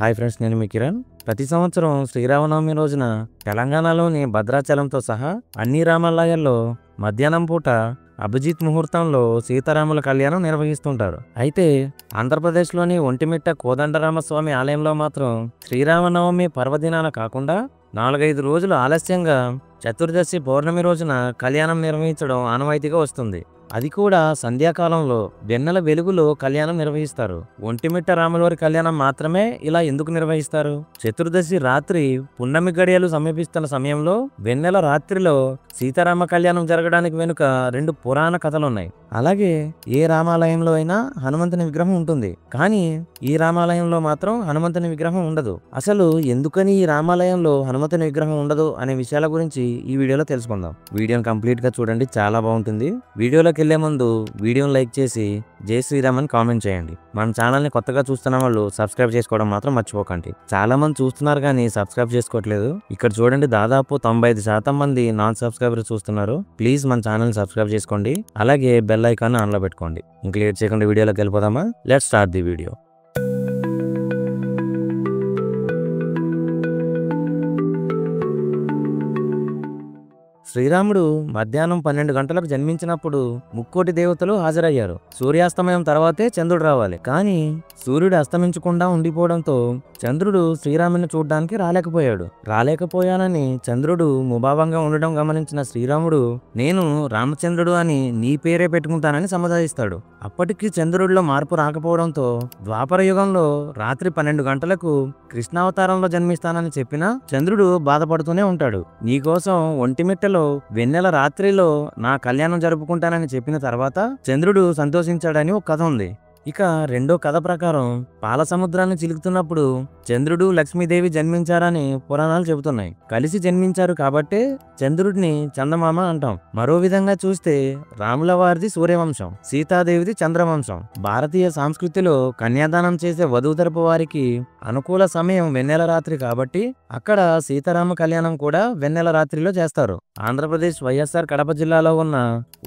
Hi friends, నేను మీ కిరణ్. ప్రతి సంవత్సరం శ్రీరామనవమి రోజున తెలంగాణలోని భద్రాచలంతో సహా అన్ని రామాలయాల్లో మధ్యాహ్నం పూట అభిజిత్ ముహూర్తంలో సీతారాముల కళ్యాణం నిర్వహిస్తుంటారు. అయితే ఆంధ్రప్రదేశ్లోని ఒంటిమిట్ట కోదండరామస్వామి ఆలయంలో మాత్రం శ్రీరామనవమి పర్వదినాన కాకుండా 4-5 రోజులు ఆలస్యంగా చతుర్దశి పౌర్ణమి రోజున కళ్యాణం నిర్వహించడం ఆనవాయితీగా వస్తుంది. అది కూడా సంధ్యాకాలంలో వెన్నెల వెలుగులో కళ్యాణం నిర్వహిస్తారు. ఒంటిమిట్ట రాములవారి కళ్యాణం మాత్రమే ఇలా ఎందుకు నిర్వహిస్తారు? చతుర్దశి రాత్రి పున్నమి గడియలు సమీపిస్తున్న సమయంలో వెన్నెల రాత్రిలో సీతారామ కళ్యాణం జరగడానికి వెనుక 2 పురాణ కథలున్నాయి. అలాగే ఏ రామాలయంలో అయినా హనుమంతుని విగ్రహం ఉంటుంది, కానీ ఈ రామాలయంలో మాత్రం హనుమంతుని విగ్రహం ఉండదు. అసలు ఎందుకని ఈ రామాలయంలో హనుమంతుని విగ్రహం ఉండదు అనే విషయాల గురించి ఈ వీడియోలో తెలుసుకుందాం. వీడియోని కంప్లీట్ గా చూడండి, చాలా బాగుంటుంది. వీడియోలోకి వెళ్లే ముందు వీడియోని లైక్ చేసి జై శ్రీరామ్ అని కామెంట్ చేయండి. మన ఛానల్ని కొత్తగా చూస్తున్న వాళ్ళు సబ్స్క్రైబ్ చేసుకోవడం మాత్రం మర్చిపోకండి. చాలా మంది చూస్తున్నారు కానీ సబ్స్క్రైబ్ చేసుకోవట్లేదు. ఇక్కడ చూడండి, దాదాపు 95% మంది నాన్ సబ్స్క్రైబర్ చూస్తున్నారు. ప్లీజ్ మన ఛానల్ సబ్స్క్రైబ్ చేసుకోండి, అలాగే బెల్ ఐకాన్ ఆన్లో పెట్టుకోండి. ఇంక లేట్ చేయకుండా వీడియోలోకి వెళ్ళిపోదామా? Let's start the video. శ్రీరాముడు మధ్యాహ్నం 12 గంటలకు జన్మించినప్పుడు ముక్కోటి దేవతలు హాజరయ్యారు. సూర్యాస్తమయం తర్వాతే చంద్రుడు రావాలి, కానీ సూర్యుడు అస్తమించకుండా ఉండిపోవడంతో చంద్రుడు శ్రీరాముని చూడ్డానికి రాలేకపోయానని చంద్రుడు ముభావంగా ఉండడం గమనించిన శ్రీరాముడు, నేను రామచంద్రుడు అని నీ పేరే పెట్టుకుంటానని సమాధానిస్తాడు. అప్పటికి చంద్రుడిలో మార్పు రాకపోవడంతో ద్వాపర యుగంలో రాత్రి 12 గంటలకు కృష్ణావతారంలో జన్మిస్తానని చెప్పినా చంద్రుడు బాధపడుతూనే ఉంటాడు. నీకోసం ఒంటిమిట్టలో వెన్నెల రాత్రిలో నా కళ్యాణం జరుపుకుంటానని చెప్పిన తర్వాత చంద్రుడు సంతోషించాడని ఒక కథ ఉంది. ఇక రెండో కథ ప్రకారం పాల సముద్రాన్ని చిలుకుతున్నప్పుడు చంద్రుడు లక్ష్మీదేవి జన్మించారని పురాణాలు చెబుతున్నాయి. కలిసి జన్మించారు కాబట్టే చంద్రుడిని చందమామ అంటాం. మరో విధంగా చూస్తే రాముల వారిది సూర్యవంశం, సీతాదేవిది చంద్రవంశం. భారతీయ సంస్కృతిలో కన్యాదానం చేసే వధువు తరపు వారికి అనుకూల సమయం వెన్నెల రాత్రి కాబట్టి అక్కడ సీతారామ కళ్యాణం కూడా వెన్నెల రాత్రిలో చేస్తారు. ఆంధ్రప్రదేశ్ వైఎస్ఆర్ కడప జిల్లాలో ఉన్న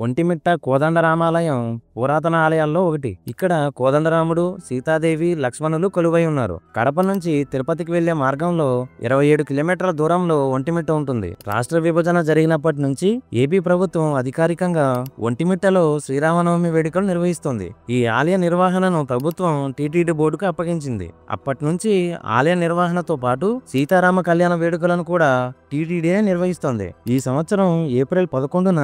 ఒంటిమిట్ట కోదండరామాలయం పురాతన ఆలయాల్లో ఒకటి. ఇక్కడ కోదండరాముడు, సీతాదేవి, లక్ష్మణులు కొలువై ఉన్నారు. కడప నుంచి తిరుపతికి వెళ్లే మార్గంలో 27 కిలోమీటర్ల దూరంలో ఒంటిమిట్ట ఉంటుంది. రాష్ట్ర విభజన జరిగినప్పటి నుంచి ఏపీ ప్రభుత్వం అధికారికంగా ఒంటిమిట్టలో శ్రీరామనవమి వేడుకలు నిర్వహిస్తుంది. ఈ ఆలయ నిర్వహణను ప్రభుత్వం టీటీడీ బోర్డుకు అప్పగించింది. అప్పటి నుంచి ఆలయ నిర్వహణతో పాటు సీతారామ కళ్యాణ వేడుకలను కూడా టీటీడీ నిర్వహిస్తోంది. ఈ సంవత్సరం ఏప్రిల్ 11న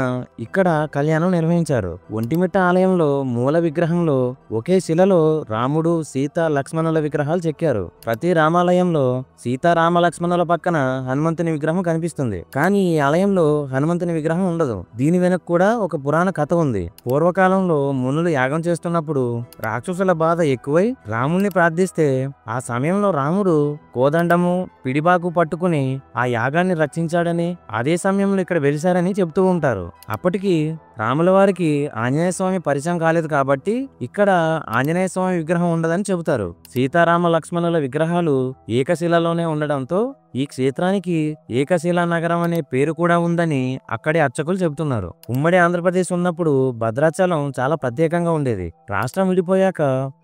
ఇక్కడ కళ్యాణం నిర్వహించారు. ఒంటిమిట్ట ఆలయంలో మూల విగ్రహంలో ఒకే శిలలో రాముడు, సీత, లక్ష్మణుల విగ్రహాలు చెక్కారు. ప్రతి రామాలయంలో సీతారామ లక్ష్మణుల పక్కన హనుమంతుని విగ్రహం కనిపిస్తుంది, కానీ ఈ ఆలయంలో హనుమంతుని విగ్రహం ఉండదు. దీని వెనక కూడా ఒక పురాణ కథ ఉంది. పూర్వకాలంలో మునులు యాగం చేస్తున్నప్పుడు రాక్షసుల బాధ ఎక్కువై రాముణ్ణి ప్రార్థిస్తే ఆ సమయంలో రాముడు కోదండము, పిడిబాకు పట్టుకుని ఆ యాగాన్ని రక్షించాడని, అదే సమయంలో ఇక్కడ వెలిశారని చెబుతూ ఉంటారు. అప్పటికి రాముల వారికి ఆంజనేయ స్వామి పరిచయం కాలేదు కాబట్టి ఇక్కడ ఆంజనేయ స్వామి విగ్రహం ఉండదని చెబుతారు. సీతారామ లక్ష్మణుల విగ్రహాలు ఏకశిలలోనే ఉండడంతో ఈ క్షేత్రానికి ఏకశిలా నగరం అనే పేరు కూడా ఉందని అక్కడి అర్చకులు చెబుతున్నారు. ఉమ్మడి ఆంధ్రప్రదేశ్ ఉన్నప్పుడు భద్రాచలం చాలా ప్రత్యేకంగా ఉండేది. రాష్ట్రం విడిపోయాక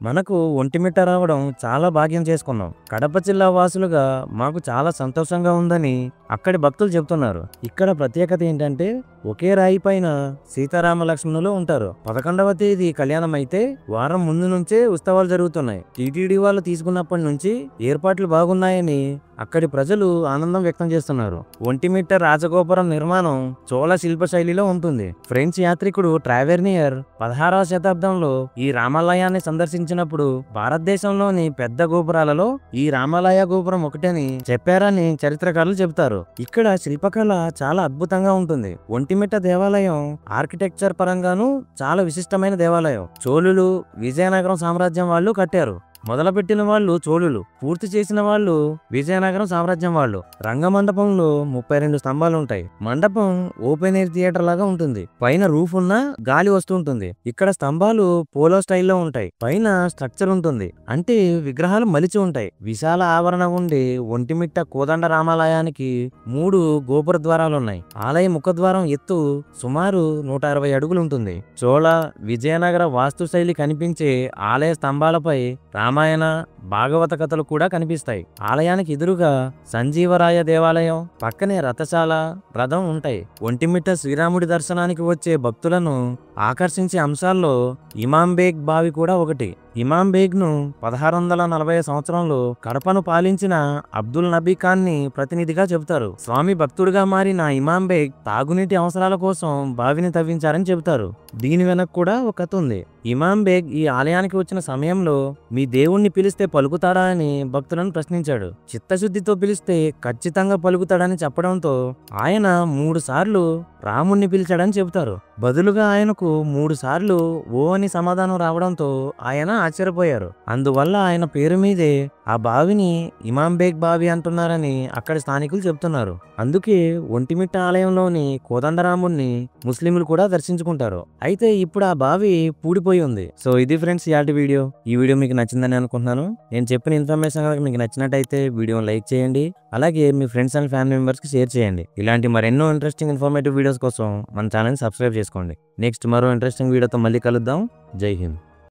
మనకు ఒంటిమిట్ట రావడం చాలా భాగ్యం చేసుకున్నాం. కడప జిల్లా వాసులుగా మాకు చాలా సంతోషంగా ఉందని అక్కడి భక్తులు చెబుతున్నారు. ఇక్కడ ప్రత్యేకత ఏంటంటే ఒకే రాయి పైన సీతారామ లక్ష్మణులు ఉంటారు. 11వ తేదీ కళ్యాణం అయితే వారం ముందు నుంచే ఉత్సవాలు జరుగుతున్నాయి. టీటీడీ వాళ్ళు తీసుకున్నప్పటి నుంచి ఏర్పాట్లు బాగున్నాయని అక్కడి ప్రజలు ఆనందం వ్యక్తం చేస్తున్నారు. ఒంటిమిట్ట రాజగోపురం నిర్మాణం చోళ శిల్ప శైలిలో ఉంటుంది. ఫ్రెంచ్ యాత్రికుడు ట్రావెర్నియర్ 16వ శతాబ్దంలో ఈ రామాలయాన్ని సందర్శించినప్పుడు భారతదేశంలోని పెద్ద గోపురాలలో ఈ రామాలయ గోపురం ఒకటని చెప్పారని చరిత్రకారులు చెబుతారు. ఇక్కడ శిల్పకళ చాలా అద్భుతంగా ఉంటుంది. ఒంటిమిట్ట దేవాలయం ఆర్కిటెక్చర్ పరంగాను చాలా విశిష్టమైన దేవాలయం. చోళులు, విజయనగరం సామ్రాజ్యం వాళ్ళు కట్టారు. మొదలుపెట్టిన వాళ్ళు చోళులు, పూర్తి చేసిన వాళ్ళు విజయనగరం సామ్రాజ్యం వాళ్ళు. రంగమండపంలో 32 స్తంభాలు ఉంటాయి. మండపం ఓపెన్ ఎయిర్ థియేటర్ లాగా ఉంటుంది. పైన రూఫ్ ఉన్న గాలి వస్తుంటుంది. ఇక్కడ స్తంభాలు పోలో స్టైల్లో ఉంటాయి. పైన స్ట్రక్చర్ ఉంటుంది, అంటే విగ్రహాలు మలిచి ఉంటాయి. విశాల ఆవరణ ఉండే ఒంటిమిట్ట కోదండ రామాలయానికి 3 గోపుర ద్వారాలున్నాయి. ఆలయ ముఖద్వారం ఎత్తు సుమారు 160 అడుగులు ఉంటుంది. చోళ, విజయనగర వాస్తు శైలి కనిపించే ఆలయ స్తంభాలపై రామ రామాయణ, భాగవత కథలు కూడా కనిపిస్తాయి. ఆలయానికి ఎదురుగా సంజీవరాయ దేవాలయం, పక్కనే రథశాల, రథం ఉంటాయి. ఒంటిమిట్ట శ్రీరాముడి దర్శనానికి వచ్చే భక్తులను ఆకర్షించే అంశాల్లో ఇమాం బేగ్ బావి కూడా ఒకటి. ఇమాం బేగ్ ను 1640 సంవత్సరంలో కడపను పాలించిన అబ్దుల్ నబీ ఖాన్ ని ప్రతినిధిగా చెబుతారు. స్వామి భక్తుడిగా మారిన ఇమాం బేగ్ తాగునీటి అవసరాల కోసం బావిని తవ్వించారని చెబుతారు. దీని వెనక కూడా ఒక కథ ఉంది. ఇమాం బేగ్ ఈ ఆలయానికి వచ్చిన సమయంలో మీ దేవుణ్ణి పిలిస్తే పలుకుతాడా అని భక్తులను ప్రశ్నించాడు. చిత్తశుద్ధితో పిలిస్తే ఖచ్చితంగా పలుకుతాడని చెప్పడంతో ఆయన 3 సార్లు రాముణ్ణి పిలిచాడని చెబుతారు. బదులుగా ఆయనకు 3 సార్లు ఓ అని సమాధానం రావడంతో ఆయన ఆశ్చర్యపోయారు. అందువల్ల ఆయన పేరు మీదే ఆ బావిని ఇమాం బేగ్ బావి అంటున్నారని అక్కడి స్థానికులు చెబుతున్నారు. అందుకే ఒంటిమిట్ట ఆలయంలోని కోదండరాముణ్ణి ముస్లింలు కూడా దర్శించుకుంటారు. అయితే ఇప్పుడు ఆ బావి పూడిపోయి ఉంది. సో ఇది ఫ్రెండ్స్ ఇయాల్టి వీడియో. ఈ వీడియో మీకు నచ్చిందని అనుకుంటున్నాను. నేను చెప్పిన ఇన్ఫర్మేషన్ కనుక మీకు నచ్చినట్టయితే వీడియోని లైక్ చేయండి. అలాగే మీ ఫ్రెండ్స్ అండ్ ఫ్యామిలీ మెంబర్స్ కి షేర్ చేయండి. ఇలాంటి మరెన్నో ఇంట్రెస్టింగ్ ఇన్ఫర్మేటివ్ వీడియోస్ కోసం మన ఛానల్ సబ్స్క్రైబ్ చేసుకోండి. నెక్స్ట్ మరో ఇంట్రెస్టింగ్ వీడియోతో మళ్ళీ కలుద్దాం. జై హింద్.